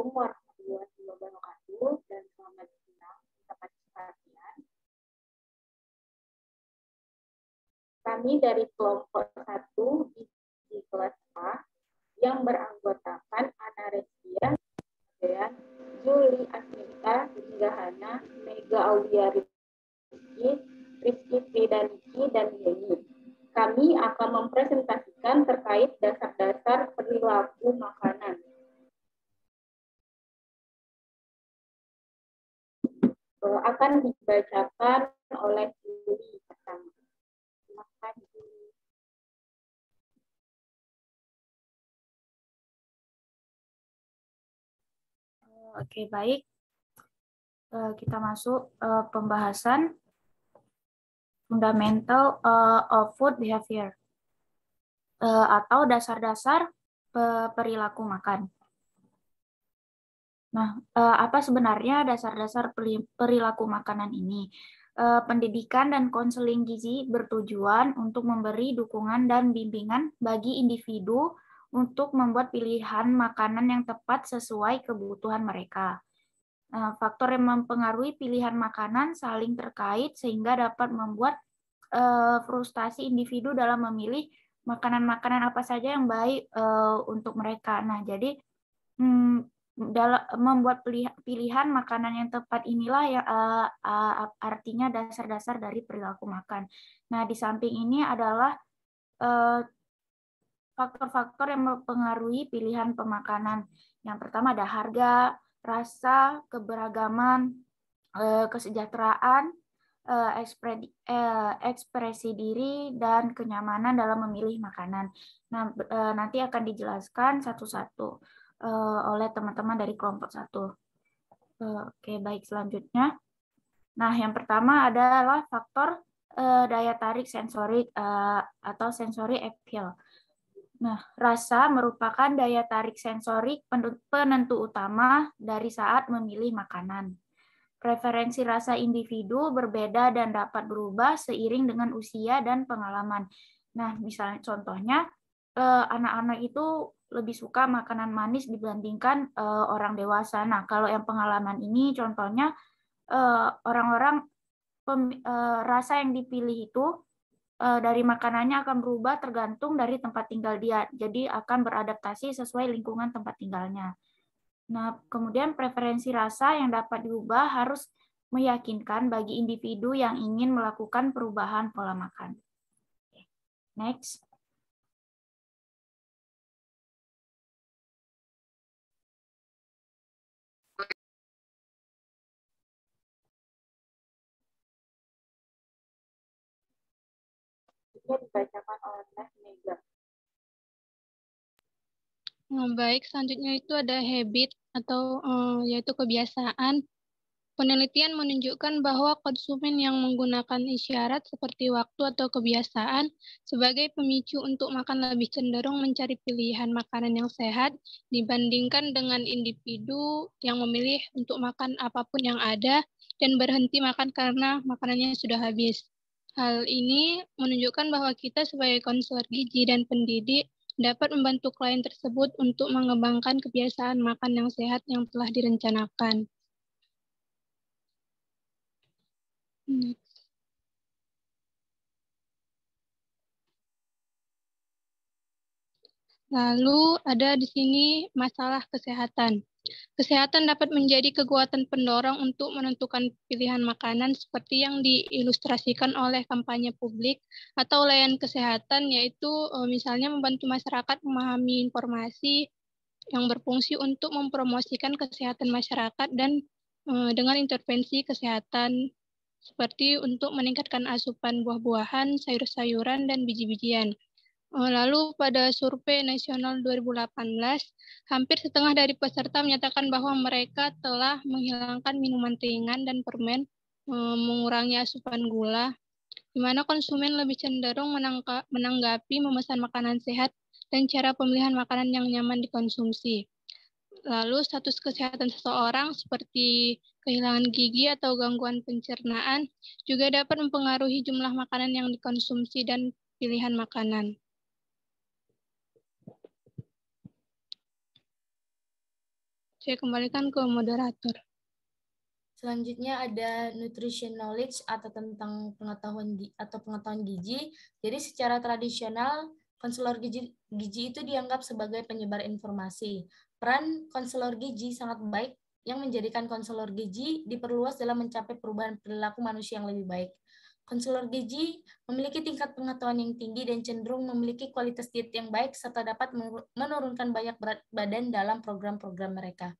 Assalamualaikum warahmatullahi wabarakatuh dan selamat siang teman-teman sekalian. Kami dari kelompok 1 di kelas A yang beranggotakan Ana Resia, dan Juli Asmita, Hana, Mega Aulia Rizky Fridaniki, dan Yeni. Kami akan mempresentasikan terkait dasar-dasar perilaku makanan. Akan dibacakan oleh Juli pertama. Silakan Juli. Oke, baik. Kita masuk pembahasan fundamental of food behavior atau dasar-dasar perilaku makan. Nah, apa sebenarnya dasar-dasar perilaku makanan ini? Pendidikan dan konseling gizi bertujuan untuk memberi dukungan dan bimbingan bagi individu untuk membuat pilihan makanan yang tepat sesuai kebutuhan mereka. Faktor yang mempengaruhi pilihan makanan saling terkait sehingga dapat membuat frustasi individu dalam memilih makanan-makanan apa saja yang baik untuk mereka. Nah, jadi dalam membuat pilihan makanan yang tepat inilah ya artinya dasar-dasar dari perilaku makan. Nah, di samping ini adalah faktor-faktor yang mempengaruhi pilihan pemakanan. Yang pertama ada harga, rasa, keberagaman, kesejahteraan, ekspresi diri, dan kenyamanan dalam memilih makanan. Nah, nanti akan dijelaskan satu-satu oleh teman-teman dari kelompok 1. Oke, baik, selanjutnya. Nah, yang pertama adalah faktor daya tarik sensorik atau sensory appeal. Nah, rasa merupakan daya tarik sensorik penentu utama dari saat memilih makanan. Preferensi rasa individu berbeda dan dapat berubah seiring dengan usia dan pengalaman. Nah, misalnya contohnya, anak-anak itu lebih suka makanan manis dibandingkan orang dewasa. Nah, kalau yang pengalaman ini contohnya orang-orang rasa yang dipilih itu dari makanannya akan berubah tergantung dari tempat tinggal dia. Jadi akan beradaptasi sesuai lingkungan tempat tinggalnya. Nah, kemudian preferensi rasa yang dapat diubah harus meyakinkan bagi individu yang ingin melakukan perubahan pola makan. Next. Dibacakan oleh Mega. Baik, selanjutnya itu ada habit atau yaitu kebiasaan. Penelitian menunjukkan bahwa konsumen yang menggunakan isyarat seperti waktu atau kebiasaan sebagai pemicu untuk makan lebih cenderung mencari pilihan makanan yang sehat dibandingkan dengan individu yang memilih untuk makan apapun yang ada dan berhenti makan karena makanannya sudah habis. Hal ini menunjukkan bahwa kita sebagai konselor gizi dan pendidik dapat membantu klien tersebut untuk mengembangkan kebiasaan makan yang sehat yang telah direncanakan. Lalu ada di sini masalah kesehatan. Kesehatan dapat menjadi kekuatan pendorong untuk menentukan pilihan makanan seperti yang diilustrasikan oleh kampanye publik atau layanan kesehatan, yaitu misalnya membantu masyarakat memahami informasi yang berfungsi untuk mempromosikan kesehatan masyarakat dan dengan intervensi kesehatan seperti untuk meningkatkan asupan buah-buahan, sayur-sayuran, dan biji-bijian. Lalu pada survei nasional 2018, hampir setengah dari peserta menyatakan bahwa mereka telah menghilangkan minuman ringan dan permen, mengurangi asupan gula, di mana konsumen lebih cenderung menanggapi memesan makanan sehat dan cara pemilihan makanan yang nyaman dikonsumsi. Lalu status kesehatan seseorang seperti kehilangan gigi atau gangguan pencernaan juga dapat mempengaruhi jumlah makanan yang dikonsumsi dan pilihan makanan. Saya kembalikan ke moderator. Selanjutnya ada nutrition knowledge atau tentang pengetahuan gizi. Jadi secara tradisional konselor gizi itu dianggap sebagai penyebar informasi. Peran konselor gizi sangat baik yang menjadikan konselor gizi diperluas dalam mencapai perubahan perilaku manusia yang lebih baik. Konselor gizi memiliki tingkat pengetahuan yang tinggi dan cenderung memiliki kualitas diet yang baik serta dapat menurunkan banyak berat badan dalam program-program mereka.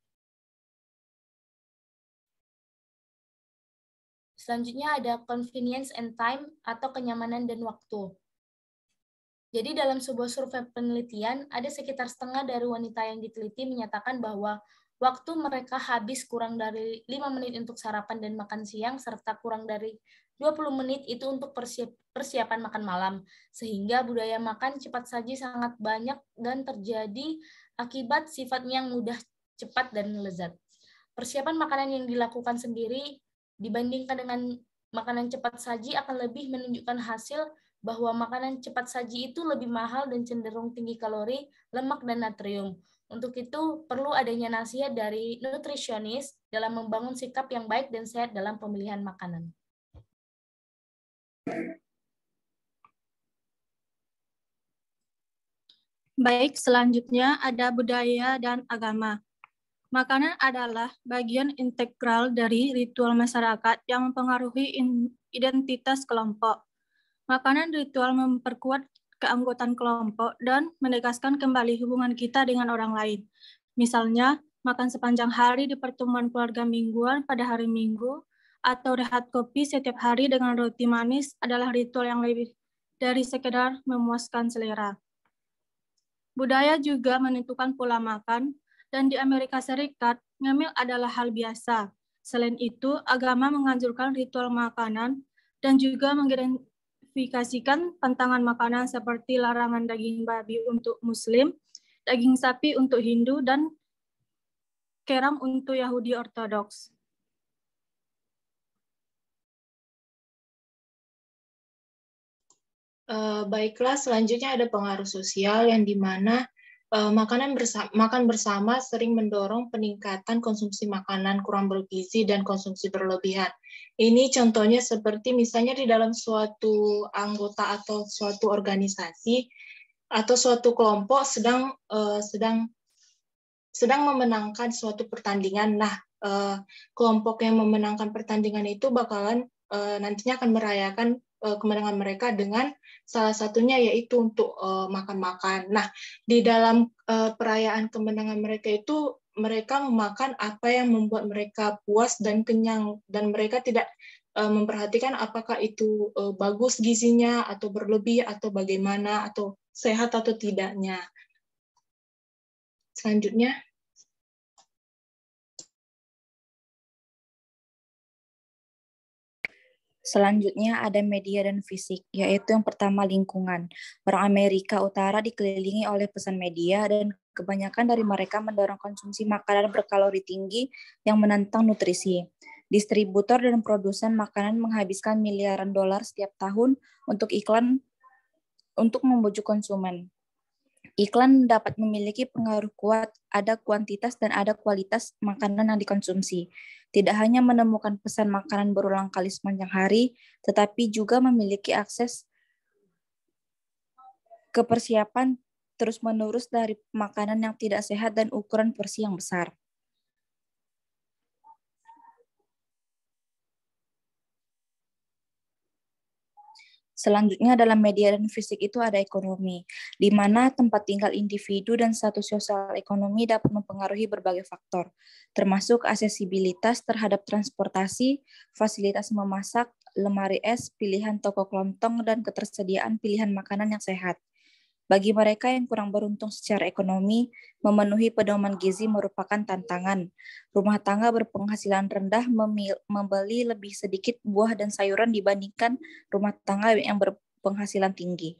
Selanjutnya ada convenience and time atau kenyamanan dan waktu. Jadi dalam sebuah survei penelitian, ada sekitar setengah dari wanita yang diteliti menyatakan bahwa waktu mereka habis kurang dari 5 menit untuk sarapan dan makan siang, serta kurang dari 20 menit itu untuk persiapan makan malam. Sehingga budaya makan cepat saji sangat banyak dan terjadi akibat sifatnya yang mudah, cepat, dan lezat. Persiapan makanan yang dilakukan sendiri dibandingkan dengan makanan cepat saji akan lebih menunjukkan hasil bahwa makanan cepat saji itu lebih mahal dan cenderung tinggi kalori, lemak, dan natrium. Untuk itu, perlu adanya nasihat dari nutrisionis dalam membangun sikap yang baik dan sehat dalam pemilihan makanan. Baik, selanjutnya ada budaya dan agama. Makanan adalah bagian integral dari ritual masyarakat yang mempengaruhi identitas kelompok. Makanan ritual memperkuat keanggotaan kelompok dan menegaskan kembali hubungan kita dengan orang lain. Misalnya, makan sepanjang hari di pertemuan keluarga mingguan pada hari Minggu, atau rehat kopi setiap hari dengan roti manis adalah ritual yang lebih dari sekedar memuaskan selera. Budaya juga menentukan pola makan, dan di Amerika Serikat, ngemil adalah hal biasa. Selain itu, agama menganjurkan ritual makanan dan juga mengidentifikasikan pantangan makanan seperti larangan daging babi untuk Muslim, daging sapi untuk Hindu, dan kerang untuk Yahudi Ortodoks. Baiklah, selanjutnya ada pengaruh sosial yang dimana makan bersama sering mendorong peningkatan konsumsi makanan kurang bergizi dan konsumsi berlebihan. Ini contohnya seperti misalnya di dalam suatu anggota atau suatu organisasi atau suatu kelompok sedang memenangkan suatu pertandingan. Nah, kelompok yang memenangkan pertandingan itu bakalan nantinya akan merayakan kemenangan mereka dengan salah satunya yaitu untuk makan-makan. Nah, di dalam perayaan kemenangan mereka itu mereka memakan apa yang membuat mereka puas dan kenyang, dan mereka tidak memperhatikan apakah itu bagus gizinya atau berlebih atau bagaimana atau sehat atau tidaknya. Selanjutnya. Selanjutnya ada media dan fisik, yaitu yang pertama lingkungan. Orang Amerika Utara dikelilingi oleh pesan media dan kebanyakan dari mereka mendorong konsumsi makanan berkalori tinggi yang menantang nutrisi. Distributor dan produsen makanan menghabiskan miliaran dolar setiap tahun untuk iklan untuk membujuk konsumen. Iklan dapat memiliki pengaruh kuat, ada kuantitas dan ada kualitas makanan yang dikonsumsi. Tidak hanya menemukan pesan makanan berulang kali sepanjang hari, tetapi juga memiliki akses ke persiapan terus-menerus dari makanan yang tidak sehat dan ukuran porsi yang besar. Selanjutnya dalam media dan fisik itu ada ekonomi, di mana tempat tinggal individu dan status sosial ekonomi dapat mempengaruhi berbagai faktor, termasuk aksesibilitas terhadap transportasi, fasilitas memasak, lemari es, pilihan toko kelontong, dan ketersediaan pilihan makanan yang sehat. Bagi mereka yang kurang beruntung secara ekonomi, memenuhi pedoman gizi merupakan tantangan. Rumah tangga berpenghasilan rendah membeli lebih sedikit buah dan sayuran dibandingkan rumah tangga yang berpenghasilan tinggi.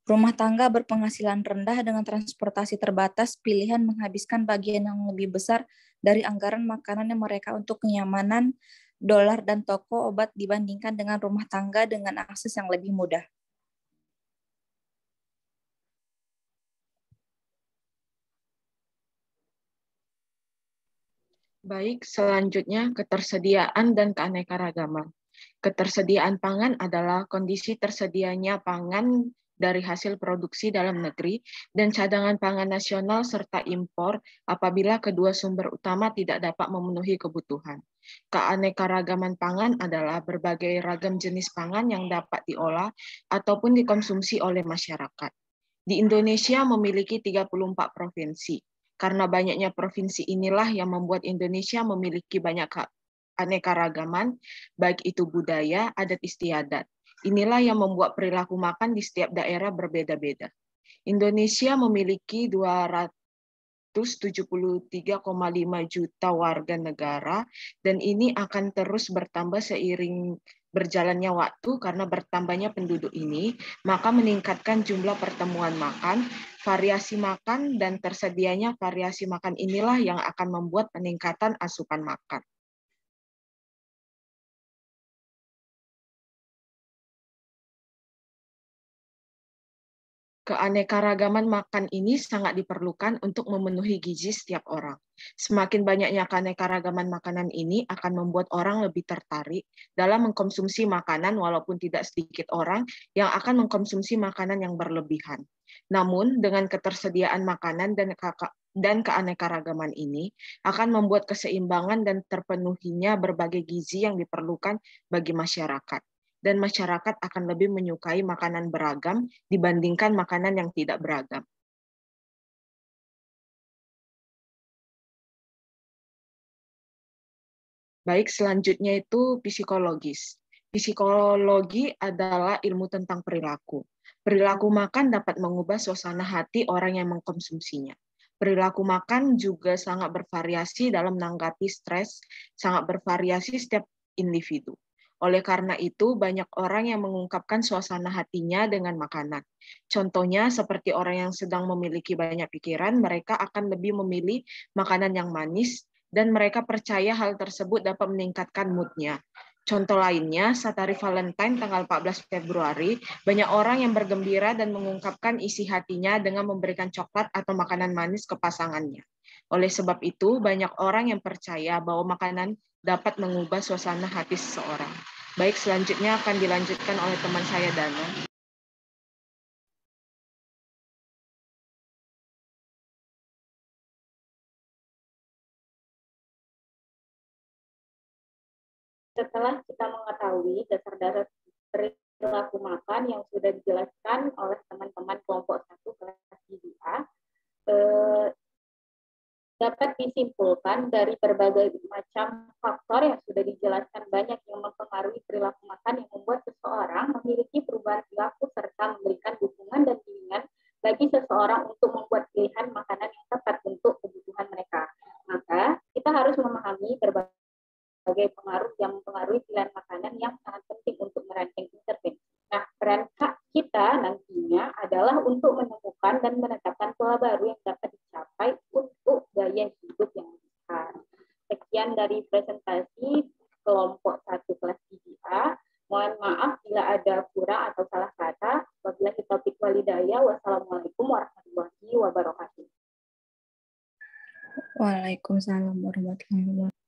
Rumah tangga berpenghasilan rendah dengan transportasi terbatas, pilihan menghabiskan bagian yang lebih besar dari anggaran makanan yang mereka untuk kenyamanan, dolar, dan toko obat dibandingkan dengan rumah tangga dengan akses yang lebih mudah. Baik, selanjutnya ketersediaan dan keanekaragaman. Ketersediaan pangan adalah kondisi tersedianya pangan dari hasil produksi dalam negeri dan cadangan pangan nasional serta impor apabila kedua sumber utama tidak dapat memenuhi kebutuhan. Keanekaragaman pangan adalah berbagai ragam jenis pangan yang dapat diolah ataupun dikonsumsi oleh masyarakat. Di Indonesia memiliki 34 provinsi. Karena banyaknya provinsi inilah yang membuat Indonesia memiliki banyak keanekaragaman, baik itu budaya, adat istiadat. Inilah yang membuat perilaku makan di setiap daerah berbeda-beda. Indonesia memiliki 273,5 juta warga negara, dan ini akan terus bertambah seiring berjalannya waktu karena bertambahnya penduduk ini, maka meningkatkan jumlah pertemuan makan, variasi makan, dan tersedianya variasi makan inilah yang akan membuat peningkatan asupan makan. Keanekaragaman makan ini sangat diperlukan untuk memenuhi gizi setiap orang. Semakin banyaknya keanekaragaman makanan ini akan membuat orang lebih tertarik dalam mengkonsumsi makanan walaupun tidak sedikit orang yang akan mengkonsumsi makanan yang berlebihan. Namun, dengan ketersediaan makanan dan keanekaragaman ini akan membuat keseimbangan dan terpenuhinya berbagai gizi yang diperlukan bagi masyarakat. Dan masyarakat akan lebih menyukai makanan beragam dibandingkan makanan yang tidak beragam. Baik, selanjutnya itu psikologis. Psikologi adalah ilmu tentang perilaku. Perilaku makan dapat mengubah suasana hati orang yang mengkonsumsinya. Perilaku makan juga sangat bervariasi dalam menanggapi stres, sangat bervariasi setiap individu. Oleh karena itu, banyak orang yang mengungkapkan suasana hatinya dengan makanan. Contohnya, seperti orang yang sedang memiliki banyak pikiran, mereka akan lebih memilih makanan yang manis, dan mereka percaya hal tersebut dapat meningkatkan mood-nya. Contoh lainnya, saat hari Valentine tanggal 14 Februari, banyak orang yang bergembira dan mengungkapkan isi hatinya dengan memberikan coklat atau makanan manis ke pasangannya. Oleh sebab itu, banyak orang yang percaya bahwa makanan dapat mengubah suasana hati seseorang. Baik, selanjutnya akan dilanjutkan oleh teman saya, Dana. Setelah kita mengetahui dasar-dasar perilaku makan yang sudah dijelaskan oleh teman-teman kelompok 1 kelas GDA, dapat disimpulkan dari berbagai macam faktor yang sudah dijelaskan banyak yang mempengaruhi perilaku makan yang membuat seseorang memiliki perubahan perilaku serta memberikan dukungan dan bimbingan bagi seseorang untuk membuat pilihan makanan yang tepat untuk kebutuhan mereka. Maka kita harus memahami berbagai pengaruh yang mempengaruhi pilihan makanan yang sangat penting untuk merancang intervensi. Nah, peran kita nantinya adalah untuk menemukan dan menetapkan pola baru yang dapat dicapai untuk gaya hidup yang besar. Sekian dari presentasi kelompok 1 kelas GDA. Mohon maaf bila ada kurang atau salah kata. Wabillahi taufiq wal hidayah. Wassalamualaikum warahmatullahi wabarakatuh. Waalaikumsalam warahmatullahi wabarakatuh.